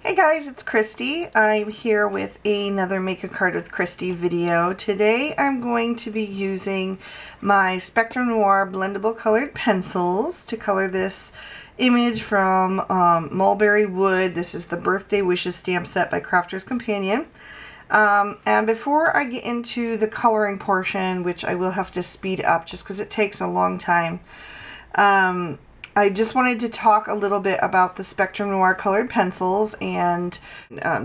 Hey guys, it's Christy. I'm here with another Make a Card with Christy video. Today I'm going to be using my Spectrum Noir blendable colored pencils to color this image from Mulberry Wood. This is the Birthday Wishes stamp set by Crafter's Companion. And before I get into the coloring portion, which I will have to speed up just because it takes a long time, I just wanted to talk a little bit about the Spectrum Noir colored pencils and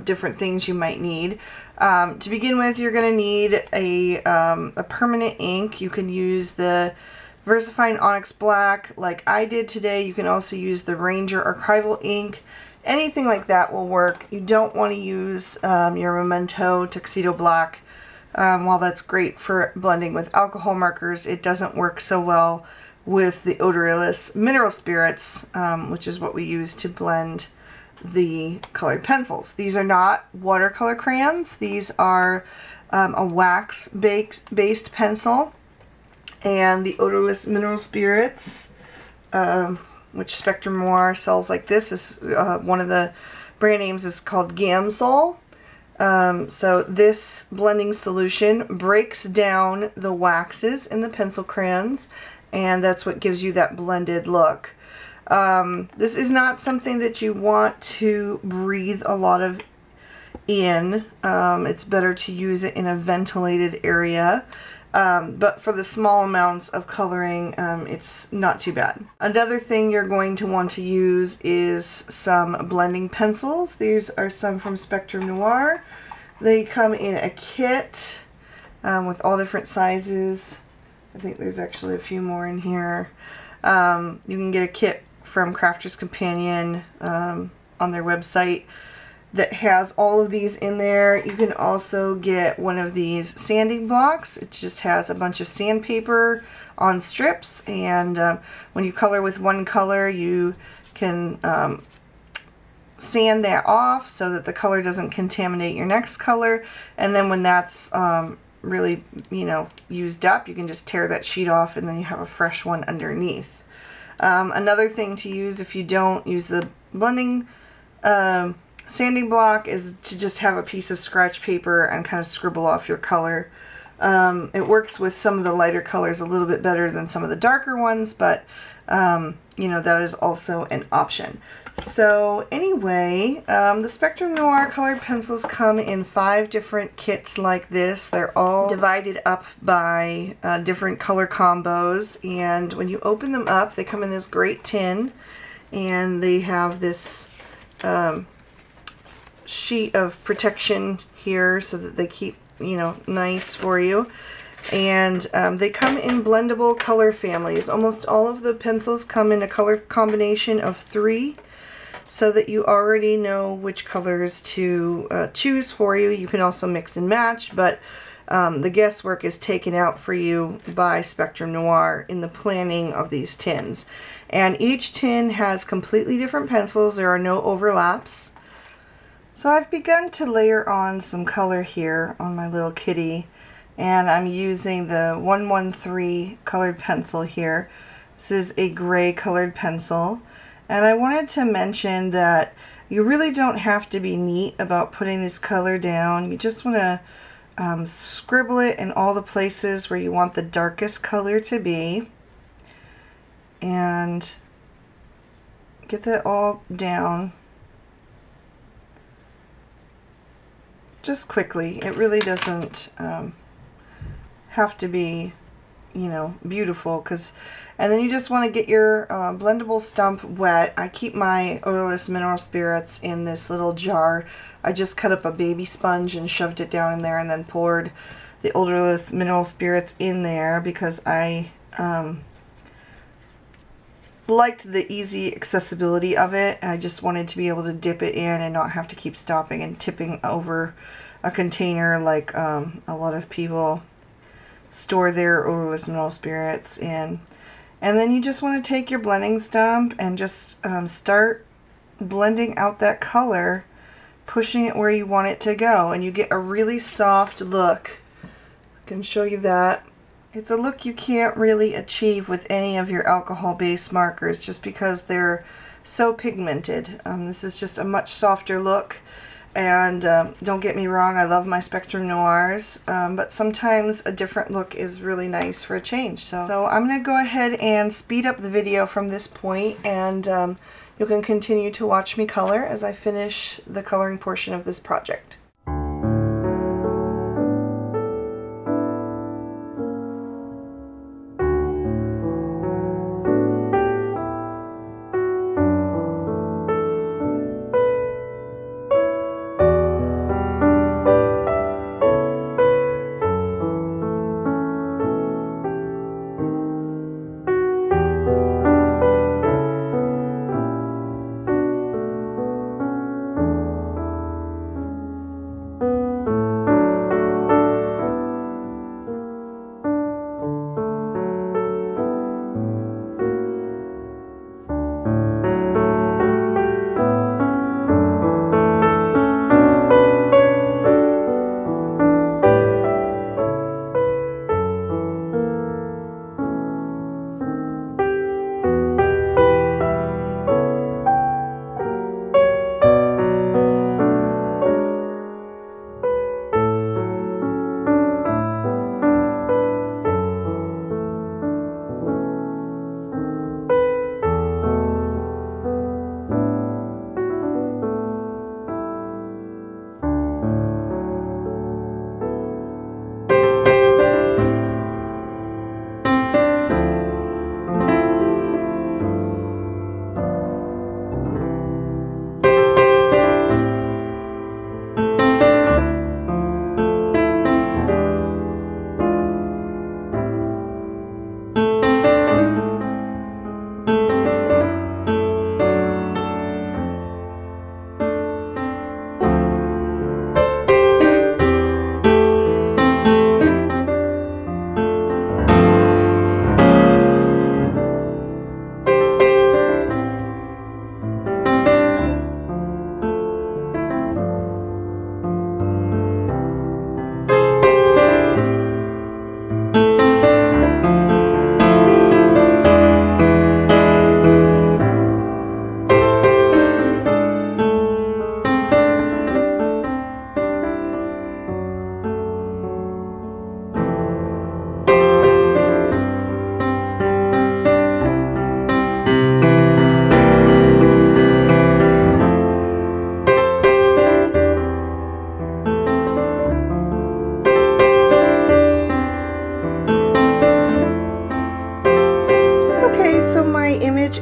different things you might need. To begin with, you're going to need a permanent ink. You can use the VersaFine Onyx Black like I did today. You can also use the Ranger Archival ink. Anything like that will work. You don't want to use your Memento Tuxedo Black. While that's great for blending with alcohol markers, it doesn't work so well with the odorless mineral spirits, which is what we use to blend the colored pencils. These are not watercolor crayons. These are a wax-based pencil, and the odorless mineral spirits, which Spectrum Noir sells like this, is one of the brand names is called Gamsol. So this blending solution breaks down the waxes in the pencil crayons, and that's what gives you that blended look. This is not something that you want to breathe a lot of in. It's better to use it in a ventilated area. But for the small amounts of coloring, it's not too bad. Another thing you're going to want to use is some blending pencils. These are some from Spectrum Noir. They come in a kit with all different sizes. I think there's actually a few more in here. You can get a kit from Crafter's Companion on their website that has all of these in there. You can also get one of these sanding blocks. It just has a bunch of sandpaper on strips, and when you color with one color, you can sand that off so that the color doesn't contaminate your next color, and then when that's really, used up, you can just tear that sheet off and then you have a fresh one underneath. Another thing to use if you don't use the blending sanding block is to just have a piece of scratch paper and kind of scribble off your color. It works with some of the lighter colors a little bit better than some of the darker ones, but that is also an option. So anyway, the Spectrum Noir colored pencils come in 5 different kits like this. They're all divided up by different color combos, and when you open them up, they come in this great tin, and they have this sheet of protection here so that they keep, nice for you. And they come in blendable color families. Almost all of the pencils come in a color combination of 3, so that you already know which colors to choose for you. You can also mix and match, but the guesswork is taken out for you by Spectrum Noir in the planning of these tins. And each tin has completely different pencils. There are no overlaps. So I've begun to layer on some color here on my little kitty, and I'm using the 113 colored pencil here. This is a gray colored pencil. And I wanted to mention that you really don't have to be neat about putting this color down. You just want to scribble it in all the places where you want the darkest color to be. And get that all down. Just quickly. It really doesn't have to be, beautiful, and then you just want to get your blendable stump wet. I keep my odorless mineral spirits in this little jar. I just cut up a baby sponge and shoved it down in there, and then poured the odorless mineral spirits in there because I liked the easy accessibility of it. I just wanted to be able to dip it in and not have to keep stopping and tipping over a container like a lot of people store their odorless mineral spirits in. And then you just want to take your blending stump and just start blending out that color, pushing it where you want it to go, and you get a really soft look. I can show you that. It's a look you can't really achieve with any of your alcohol-based markers just because they're so pigmented. This is just a much softer look. And don't get me wrong, I love my Spectrum Noirs, but sometimes a different look is really nice for a change. So I'm going to go ahead and speed up the video from this point, and you can continue to watch me color as I finish the coloring portion of this project.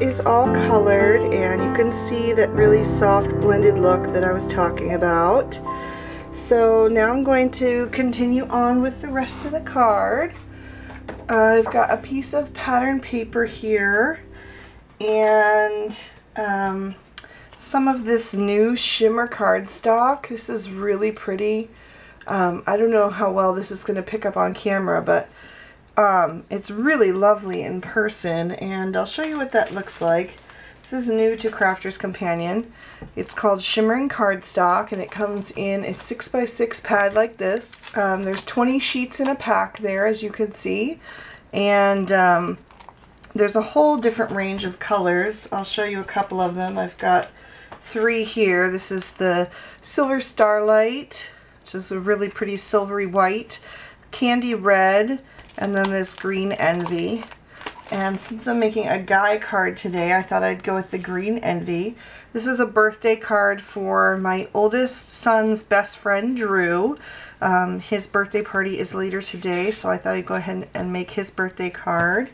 Is all colored, and you can see that really soft blended look that I was talking about. So now I'm going to continue on with the rest of the card. I've got a piece of pattern paper here, and some of this new shimmer cardstock. This is really pretty. I don't know how well this is going to pick up on camera, but it's really lovely in person, and I'll show you what that looks like. This is new to Crafter's Companion. It's called Shimmering Cardstock, and it comes in a 6x6 pad like this. There's 20 sheets in a pack there, as you can see, and there's a whole different range of colors. I'll show you a couple of them. I've got 3 here. This is the Silver Starlight, which is a really pretty silvery white, Candy Red, and then this Green Envy. And since I'm making a guy card today, I thought I'd go with the Green Envy. This is a birthday card for my oldest son's best friend, Drew. His birthday party is later today, so I thought I'd go ahead and make his birthday card.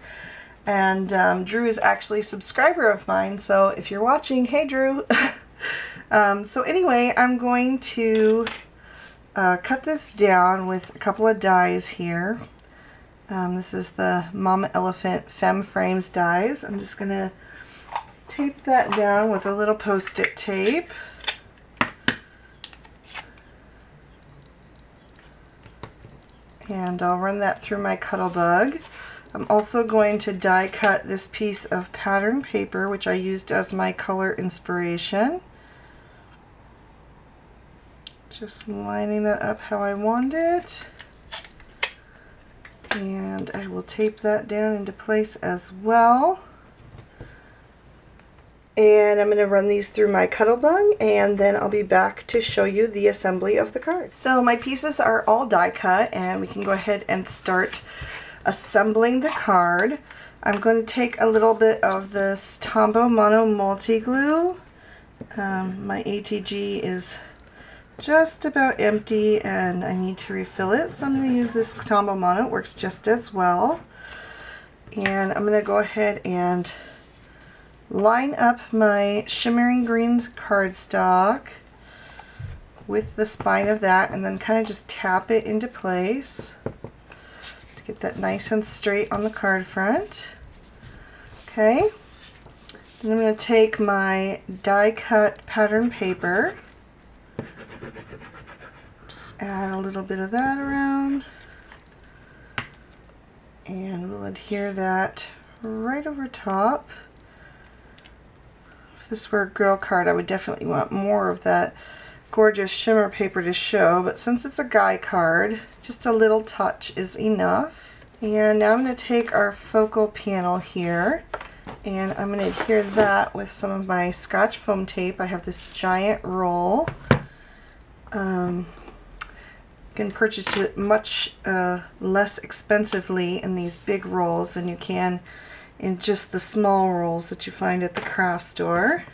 And Drew is actually a subscriber of mine, so if you're watching, hey Drew! So anyway, I'm going to cut this down with a couple of dies here. This is the Mama Elephant Femme Frames dies. I'm just going to tape that down with a little post-it tape. And I'll run that through my Cuttlebug. I'm also going to die cut this piece of pattern paper, which I used as my color inspiration. Just lining that up how I want it. And I will tape that down into place as well. And I'm going to run these through my Cuttlebung, and then I'll be back to show you the assembly of the card. So my pieces are all die cut, and we can go ahead and start assembling the card. I'm going to take a little bit of this Tombow Mono Multi-Glue. My ATG is just about empty and I need to refill it, so I'm going to use this Tombow Mono. It works just as well. And I'm going to go ahead and line up my Shimmering Greens cardstock with the spine of that, and then kind of just tap it into place to get that nice and straight on the card front. Okay, then I'm going to take my die cut pattern paper, just add a little bit of that around, and we'll adhere that right over top. If this were a girl card, I would definitely want more of that gorgeous shimmer paper to show, but since it's a guy card, just a little touch is enough. And now I'm going to take our focal panel here, and I'm going to adhere that with some of my Scotch foam tape. I have this giant roll. You can purchase it much less expensively in these big rolls than you can in just the small rolls that you find at the craft store.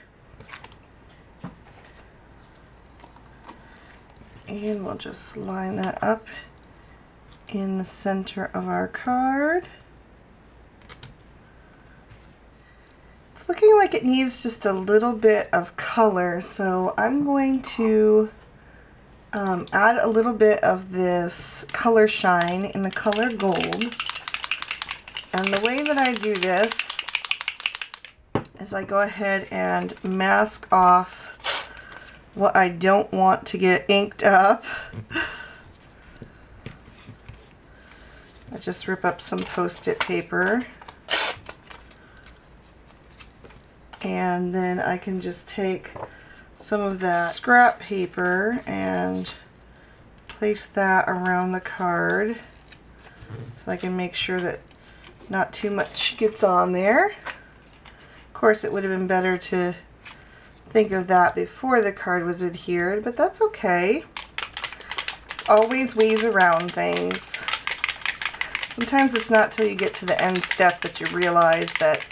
And we'll just line that up in the center of our card. It's looking like it needs just a little bit of color, so I'm going to add a little bit of this color shine in the color gold. And the way that I do this is I go ahead and mask off what I don't want to get inked up. I just rip up some Post-it paper, and then I can just take some of that scrap paper and place that around the card so I can make sure that not too much gets on there. Of course, it would have been better to think of that before the card was adhered, but that's okay. Always ways around things. Sometimes it's not till you get to the end step that you realize that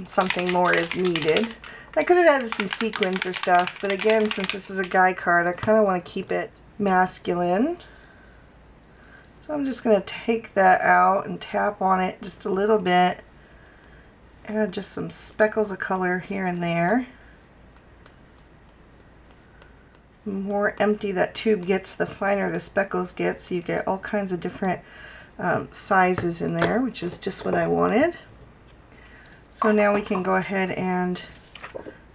something more is needed. I could have added some sequins or stuff, but again, since this is a guy card, I kind of want to keep it masculine. So I'm just going to take that out and tap on it just a little bit. Add just some speckles of color here and there. The more empty that tube gets, the finer the speckles get, so you get all kinds of different sizes in there, which is just what I wanted. So now we can go ahead and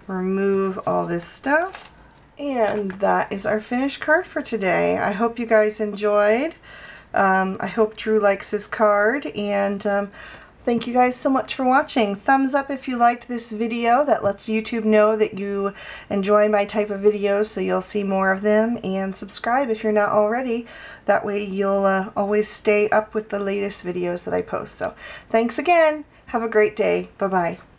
remove all this stuff. And that is our finished card for today. I hope you guys enjoyed. I hope Drew likes his card, and thank you guys so much for watching. Thumbs up if you liked this video. That lets YouTube know that you enjoy my type of videos, so you'll see more of them. And subscribe if you're not already. That way you'll always stay up with the latest videos that I post. So thanks again. Have a great day. Bye-bye.